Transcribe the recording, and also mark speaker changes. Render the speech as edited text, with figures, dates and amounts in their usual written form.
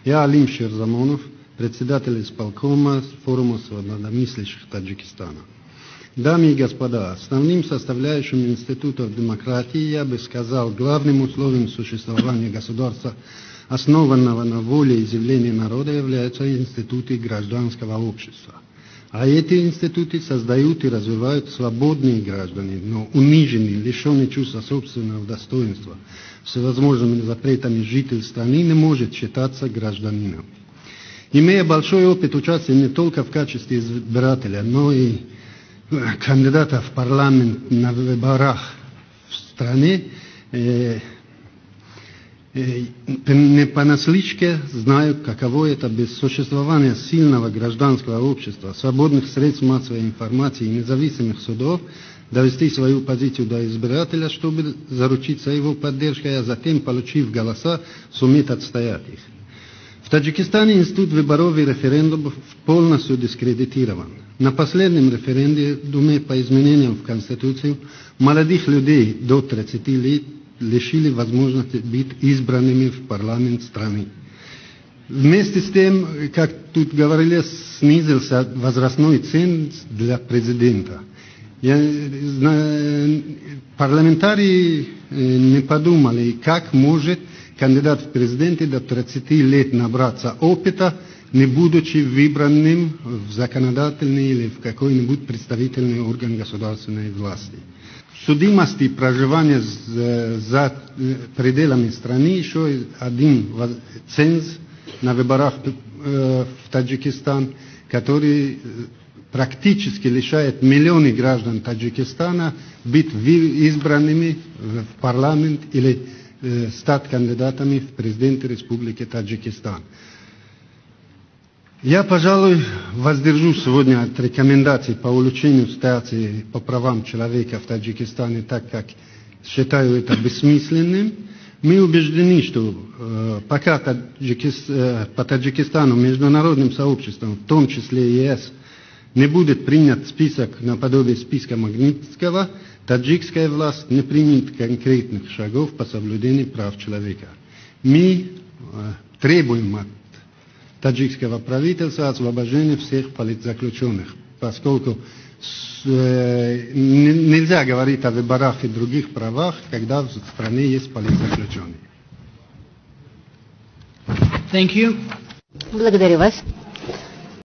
Speaker 1: Я Алим Шерзамонов, председатель исполкома форума свободомыслящих Таджикистана. Дамы и господа, основным составляющим институтов демократии, я бы сказал, главным условием существования государства, основанного на воле и изъявлении народа, являются институты гражданского общества. А эти институты создают и развивают свободные граждане, но униженные, лишенные чувства собственного достоинства, всевозможными запретами житель страны не может считаться гражданином. Имея большой опыт участия не только в качестве избирателя, но и кандидата в парламент на выборах в стране, не понаслышке знаю, каково это без существования сильного гражданского общества, свободных средств массовой информации и независимых судов довести свою позицию до избирателя, чтобы заручиться его поддержкой, а затем, получив голоса, суметь отстоять их. В Таджикистане институт выборов и референдумов полностью дискредитирован. На последнем референдуме по изменениям в Конституцию молодых людей до 30 лет лишили возможности быть избранными в парламент страны. Вместе с тем, как тут говорили, снизился возрастной ценз для президента. Парламентарии не подумали, как может кандидат в президенты до 30 лет набраться опыта, не будучи выбранным в законодательный или в какой-нибудь представительный орган государственной власти. Судимость и проживание за пределами страны еще один ценз на выборах в Таджикистан, который практически лишает миллионы граждан Таджикистана быть избранными в парламент или стать кандидатами в президенты Республики Таджикистан. Я, пожалуй, воздержусь сегодня от рекомендаций по улучшению ситуации по правам человека в Таджикистане, так как считаю это бессмысленным. Мы убеждены, что пока по Таджикистану международным сообществом, в том числе ЕС, не будет принят список наподобие списка Магнитского, таджикская власть не примет конкретных шагов по соблюдению прав человека. Мы требуем от таджикского правительства освобождения всех политзаключенных, поскольку нельзя говорить о выборах и других правах, когда в стране есть политзаключенные.
Speaker 2: Благодарю вас.